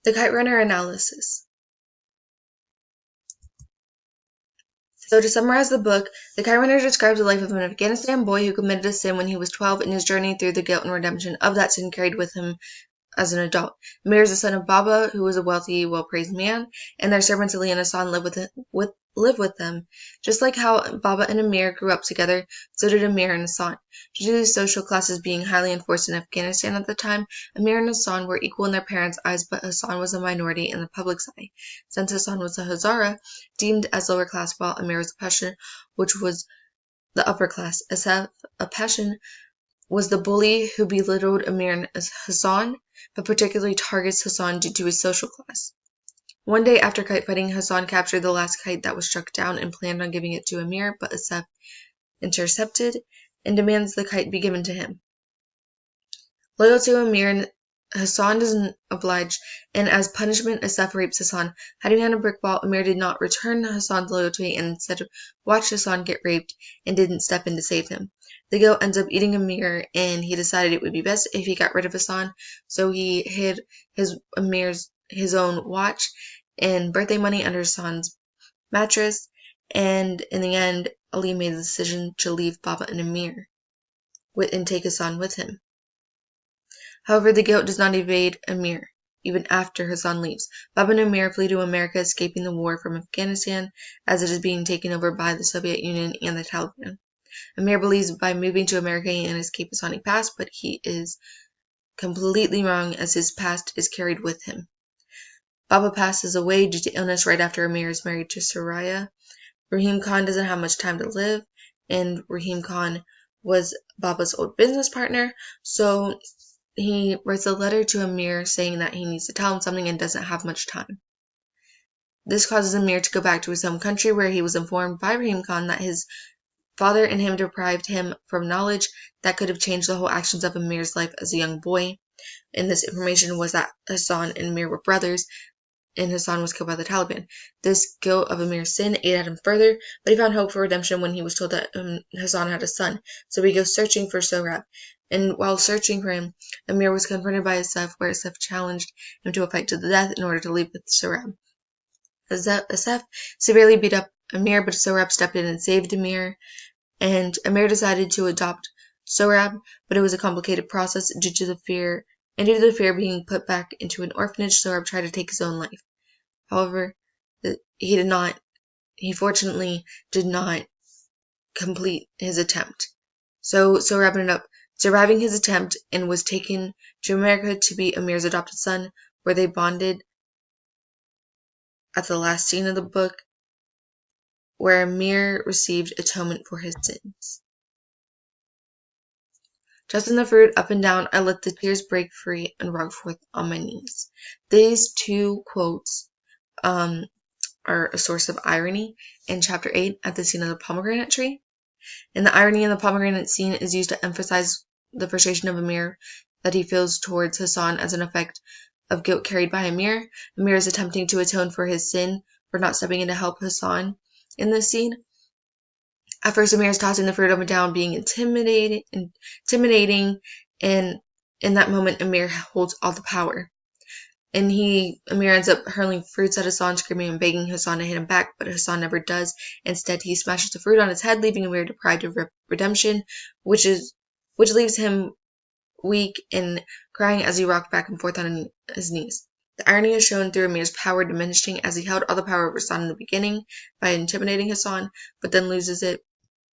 The Kite Runner analysis. So to summarize the book, The Kite Runner describes the life of an Afghanistan boy who committed a sin when he was 12 and his journey through the guilt and redemption of that sin carried with him as an adult. Amir is the son of Baba, who was a wealthy, well-praised man, and their servants Ali and Hassan live with them. Just like how Baba and Amir grew up together, so did Amir and Hassan. Due to the social classes being highly enforced in Afghanistan at the time, Amir and Hassan were equal in their parents' eyes, but Hassan was a minority in the public's eye. Since Hassan was a Hazara, deemed as lower class, while Amir was a Pashtun, which was the upper class. Asaf, a Pashtun, was the bully who belittled Amir and Hassan, but particularly targets Hassan due to his social class. One day after kite fighting, Hassan captured the last kite that was struck down and planned on giving it to Amir, but Asaf intercepted and demands the kite be given to him. Loyal to Amir, Hassan doesn't oblige, and as punishment, Asaf rapes Hassan. Hiding on a brick wall, Amir did not return Hassan's loyalty and instead watched Hassan get raped and didn't step in to save him. The goat ends up eating Amir, and he decided it would be best if he got rid of Hassan, so he hid his own watch and birthday money under Hassan's mattress, and in the end, Ali made the decision to leave Baba and Amir and take Hassan with him. However, the goat does not evade Amir, even after Hassan leaves. Baba and Amir flee to America, escaping the war from Afghanistan, as it is being taken over by the Soviet Union and the Taliban. Amir believes by moving to America he can escape his Sonic past, but he is completely wrong as his past is carried with him. Baba passes away due to illness right after Amir is married to Soraya. Rahim Khan doesn't have much time to live, and Rahim Khan was Baba's old business partner, so he writes a letter to Amir saying that he needs to tell him something and doesn't have much time. This causes Amir to go back to his home country, where he was informed by Rahim Khan that his father and him deprived him from knowledge that could have changed the whole actions of Amir's life as a young boy. And this information was that Hassan and Amir were brothers, and Hassan was killed by the Taliban. This guilt of Amir's sin ate at him further, but he found hope for redemption when he was told that Hassan had a son. So he goes searching for Sohrab. And while searching for him, Amir was confronted by Asaf, where Asaf challenged him to a fight to the death in order to leave with Sohrab. Asaf severely beat up Amir, but Sohrab stepped in and saved Amir, and Amir decided to adopt Sohrab, but it was a complicated process due to the fear of being put back into an orphanage. Sohrab tried to take his own life. However, he fortunately did not complete his attempt. So Sohrab ended up surviving his attempt and was taken to America to be Amir's adopted son, where they bonded at the last scene of the book, where Amir received atonement for his sins. Tossing the fruit up and down, I let the tears break free and rock forth on my knees. These two quotes are a source of irony in chapter 8 at the scene of the pomegranate tree. And the irony in the pomegranate scene is used to emphasize the frustration of Amir that he feels towards Hassan as an effect of guilt carried by Amir. Amir is attempting to atone for his sin for not stepping in to help Hassan in this scene. At first, Amir is tossing the fruit up and down, being intimidating, and in that moment, Amir holds all the power. And Amir ends up hurling fruits at Hassan, screaming and begging Hassan to hit him back, but Hassan never does. Instead, he smashes the fruit on his head, leaving Amir deprived of redemption, which leaves him weak and crying as he rocked back and forth on his knees. The irony is shown through Amir's power diminishing, as he held all the power over Hassan in the beginning by intimidating Hassan, but then loses it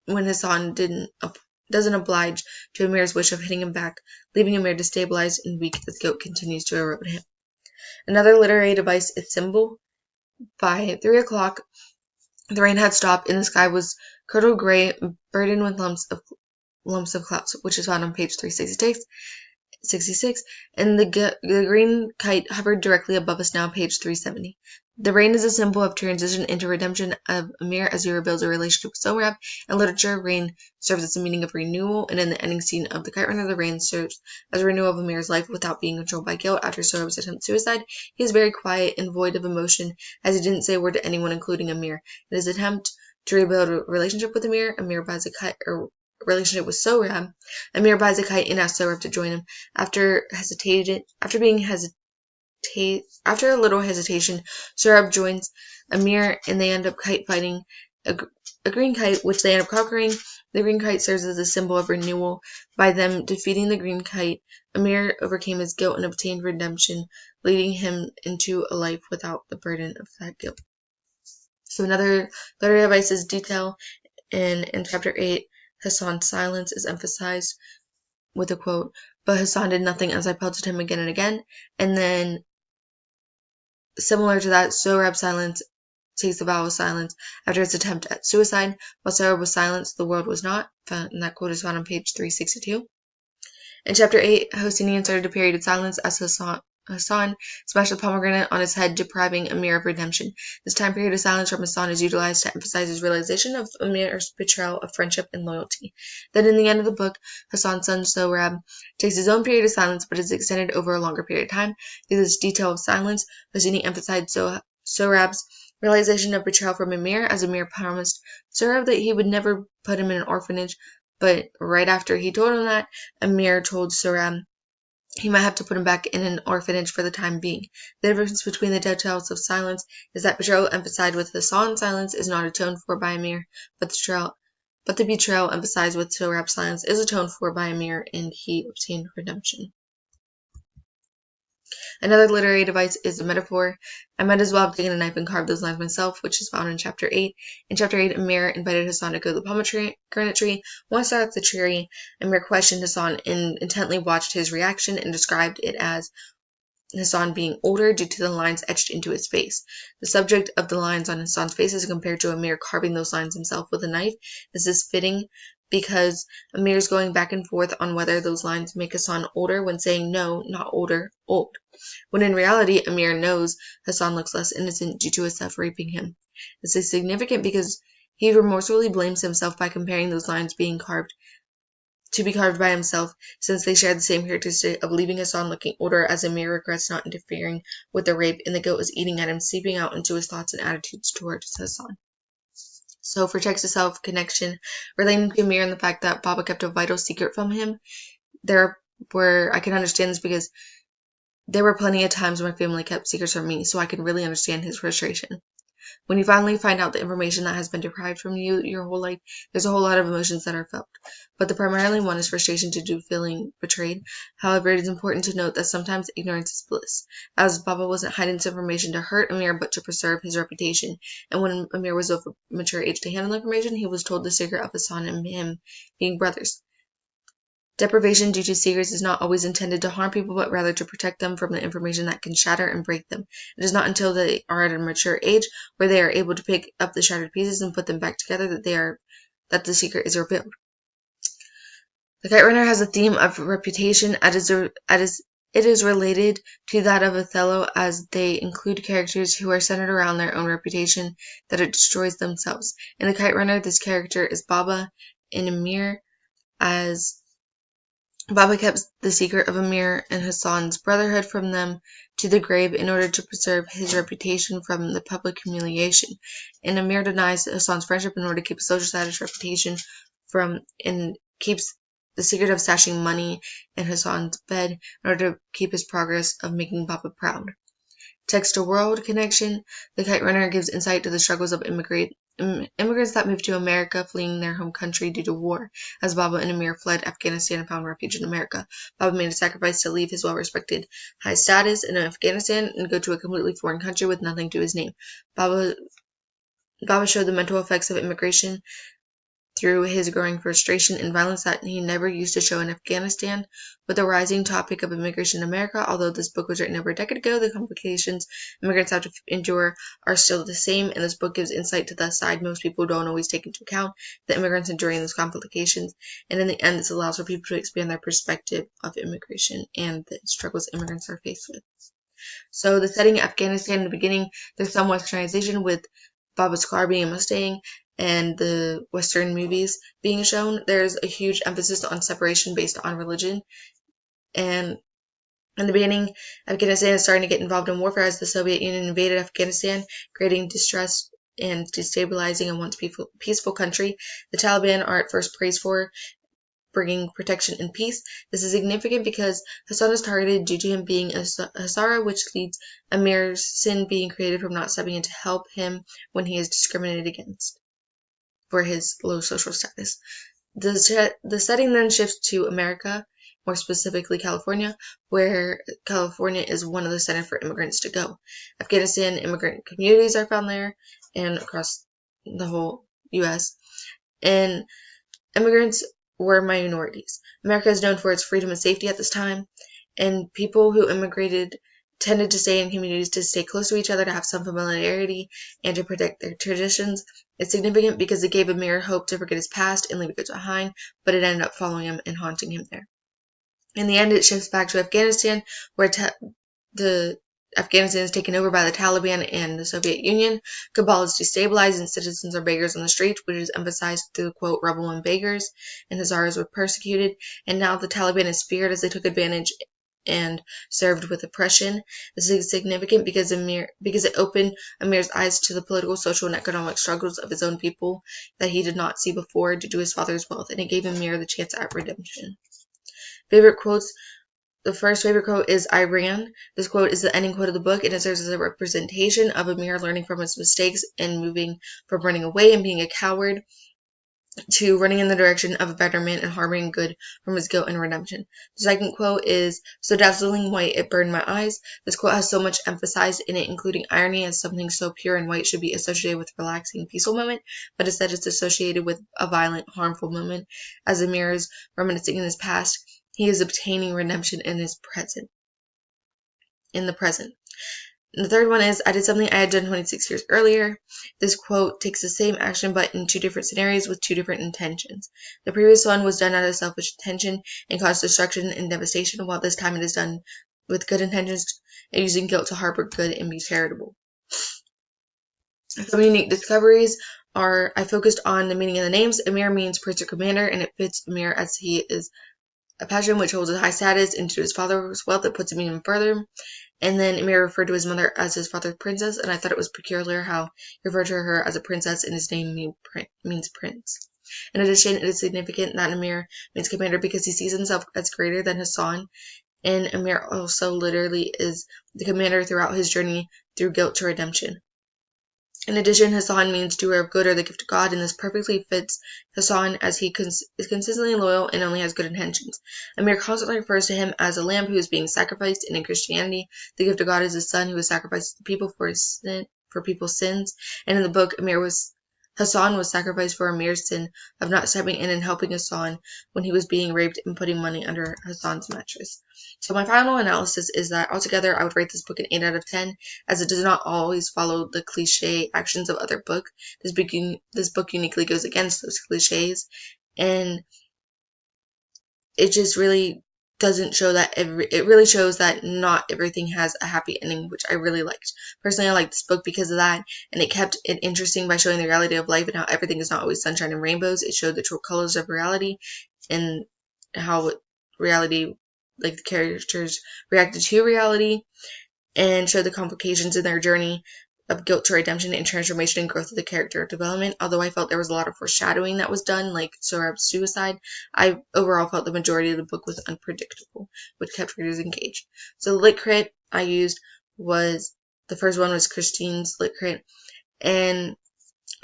when Hassan doesn't oblige to Amir's wish of hitting him back, leaving Amir destabilized and weak as guilt continues to erode him. Another literary device is symbol. By 3 o'clock, the rain had stopped and the sky was curdled gray, burdened with lumps of clouds, which is found on page 366, and the green kite hovered directly above us now, page 370. The rain is a symbol of transition into redemption of Amir as he rebuilds a relationship with Sohrab. In literature, rain serves as a meaning of renewal, and in the ending scene of The Kite Runner, the rain serves as a renewal of Amir's life without being controlled by guilt after Sohrab's attempt suicide. He is very quiet and void of emotion, as he didn't say a word to anyone, including Amir. In his attempt to rebuild a relationship with Amir buys a kite, relationship with Sohrab, Amir buys a kite and asks Sohrab to join him. After being After a little hesitation, Sohrab joins Amir and they end up kite fighting a green kite, which they end up conquering. The green kite serves as a symbol of renewal. By them defeating the green kite, Amir overcame his guilt and obtained redemption, leading him into a life without the burden of that guilt. So another literary devices detail in chapter 8, Hassan's silence is emphasized with a quote, "But Hassan did nothing as I pelted him again and again." And then, similar to that, Sohrab's silence takes a vow of silence after his attempt at suicide. While Sohrab was silenced, the world was not. And that quote is found on page 362. In chapter 8, Hosseinian started a period of silence as Hassan smashed the pomegranate on his head, depriving Amir of redemption. This time period of silence from Hassan is utilized to emphasize his realization of Amir's betrayal of friendship and loyalty. Then, in the end of the book, Hassan's son Sohrab takes his own period of silence, but is extended over a longer period of time. Through this detail of silence, Hosseini emphasized Sohrab's realization of betrayal from Amir, as Amir promised Sohrab that he would never put him in an orphanage. But right after he told him that, Amir told Sohrab he might have to put him back in an orphanage for the time being. The difference between the details of silence is that betrayal emphasized with Hassan's silence is not atoned for by Amir, but the betrayal emphasized with Sohrab's silence is atoned for by Amir, and he obtained redemption. Another literary device is a metaphor. I might as well have taken a knife and carved those lines myself, which is found in chapter 8. In chapter 8, Amir invited Hassan to go to the pomegranate tree. Once at the tree, Amir questioned Hassan and intently watched his reaction and described it as Hassan being older due to the lines etched into his face. The subject of the lines on Hassan's face is compared to Amir carving those lines himself with a knife. This is fitting because Amir is going back and forth on whether those lines make Hassan older when saying no, not older, old. When in reality, Amir knows Hassan looks less innocent due to Asaf raping him. This is significant because he remorsefully blames himself by comparing those lines being carved by himself, since they share the same characteristic of leaving Hassan looking older, as Amir regrets not interfering with the rape, and the guilt is eating at him, seeping out into his thoughts and attitudes towards Hassan. So for text to self connection relating to Amir and the fact that Baba kept a vital secret from him, I can understand this because there were plenty of times when my family kept secrets from me, so I can really understand his frustration. When you finally find out the information that has been deprived from you your whole life, there's a whole lot of emotions that are felt. But the primarily one is frustration due to feeling betrayed. However, it is important to note that sometimes ignorance is bliss, as Baba wasn't hiding this information to hurt Amir, but to preserve his reputation. And when Amir was of a mature age to handle the information, he was told the secret of Hassan and him being brothers. Deprivation due to secrets is not always intended to harm people, but rather to protect them from the information that can shatter and break them. It is not until they are at a mature age where they are able to pick up the shattered pieces and put them back together that the secret is revealed. The Kite Runner has a theme of reputation, it is related to that of Othello, as they include characters who are centered around their own reputation that it destroys themselves. In the Kite Runner, this character is Baba, and Amir, as Baba kept the secret of Amir and Hassan's brotherhood from them to the grave in order to preserve his reputation from the public humiliation. And Amir denies Hassan's friendship in order to keep a social status reputation and keeps the secret of stashing money in Hassan's bed in order to keep his progress of making Baba proud. Text-to-world connection. The Kite Runner gives insight to the struggles of immigrants that moved to America fleeing their home country due to war. As Baba and Amir fled Afghanistan and found refuge in America, Baba made a sacrifice to leave his well-respected high status in Afghanistan and go to a completely foreign country with nothing to his name. Baba showed the mental effects of immigration through his growing frustration and violence that he never used to show in Afghanistan. With the rising topic of immigration in America, although this book was written over a decade ago, the complications immigrants have to endure are still the same, and this book gives insight to the side most people don't always take into account, the immigrants enduring those complications, and in the end, this allows for people to expand their perspective of immigration and the struggles immigrants are faced with. So the setting in Afghanistan in the beginning, there's some westernization with Baba's car being a Mustang, and the Western movies being shown. There's a huge emphasis on separation based on religion. And in the beginning, Afghanistan is starting to get involved in warfare as the Soviet Union invaded Afghanistan, creating distress and destabilizing a once peaceful country. The Taliban are at first praised for bringing protection and peace. This is significant because Hassan is targeted due to him being a Hazara, which leads Amir's sin being created from not stepping in to help him when he is discriminated against for his low social status. The setting then shifts to America, more specifically California, where California is one of the centers for immigrants to go. Afghanistan immigrant communities are found there and across the whole U.S. And immigrants were minorities. America is known for its freedom and safety at this time, and people who immigrated tended to stay in communities to stay close to each other, to have some familiarity, and to protect their traditions. It's significant because it gave Amir hope to forget his past and leave it behind, but it ended up following him and haunting him there. In the end, it shifts back to Afghanistan, where Afghanistan is taken over by the Taliban and the Soviet Union. Kabul is destabilized and citizens are beggars on the streets, which is emphasized through the quote, rebel and beggars, and Hazaras were persecuted. And now the Taliban is feared as they took advantage and served with oppression. This is significant because it opened Amir's eyes to the political, social, and economic struggles of his own people that he did not see before due to his father's wealth, and it gave Amir the chance at redemption. Favorite quotes. The first favorite quote is Iran. This quote is the ending quote of the book, and it serves as a representation of Amir learning from his mistakes and moving from running away and being a coward to running in the direction of a betterment and harboring good from his guilt and redemption. The second quote is, so dazzling white it burned my eyes. This quote has so much emphasized in it, including irony, as something so pure and white should be associated with a relaxing, peaceful moment, but instead it's associated with a violent, harmful moment. As Amir is reminiscing in his past, he is obtaining redemption in the present. And the third one is, I did something I had done 26 years earlier. This quote takes the same action but in two different scenarios with two different intentions. The previous one was done out of selfish intention and caused destruction and devastation, while this time it is done with good intentions and using guilt to harbor good and be charitable. Some unique discoveries are, I focused on the meaning of the names. Amir means prince or commander, and it fits Amir as he is a passion which holds a high status, and to his father's wealth it puts him even further. And then Amir referred to his mother as his father's princess, and I thought it was peculiar how he referred to her as a princess and his name means prince. In addition, it is significant that Amir means commander because he sees himself as greater than Hassan, and Amir also literally is the commander throughout his journey through guilt to redemption. In addition, Hassan means doer of good or the gift of God, and this perfectly fits Hassan as he is consistently loyal and only has good intentions. Amir constantly refers to him as a lamb who is being sacrificed, and in Christianity, the gift of God is a son who is sacrificed to people for people's sins. And in the book, Hassan was sacrificed for Amir's sin of not stepping in and helping Hassan when he was being raped and putting money under Hassan's mattress. So my final analysis is that altogether I would rate this book an 8 out of 10, as it does not always follow the cliche actions of other books. This book uniquely goes against those cliches, and it just really doesn't show that it really shows that not everything has a happy ending, which I really liked. Personally, I liked this book because of that, and it kept it interesting by showing the reality of life and how everything is not always sunshine and rainbows. It showed the true colors of reality and how reality, like the characters reacted to reality, and showed the complications in their journey of guilt to redemption and transformation and growth of the character development. Although I felt there was a lot of foreshadowing that was done, like Sohrab's suicide, I overall felt the majority of the book was unpredictable, which kept readers engaged. So the lit crit I used was, the first one was Christine's lit crit, and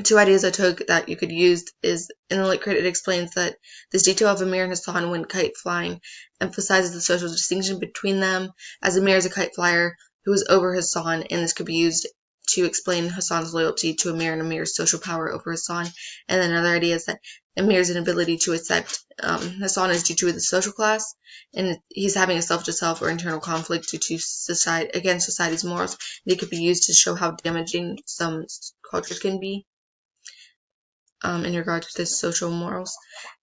two ideas I took that you could use is, in the lit crit, it explains that this detail of Amir and Hassan when kite flying emphasizes the social distinction between them, as Amir is a kite flyer who is over Hassan, and this could be used to explain Hassan's loyalty to Amir and Amir's social power over Hassan. And then another idea is that Amir's inability to accept Hassan is due to the social class, and he's having a self-to-self or internal conflict due to against society's morals. It could be used to show how damaging some cultures can be in regard to this social morals.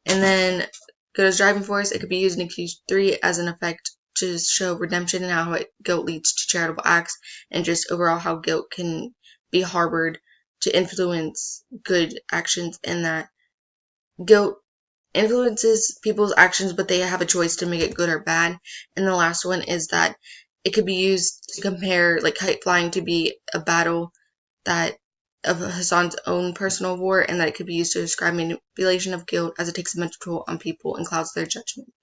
And then good as driving force, it could be used in Q3 as an effect to show redemption and how guilt leads to charitable acts, and just overall how guilt can be harbored to influence good actions, and that guilt influences people's actions, but they have a choice to make it good or bad. And the last one is that it could be used to compare like kite flying to be a battle that of Hassan's own personal war, and that it could be used to describe manipulation of guilt as it takes a mental toll on people and clouds their judgment.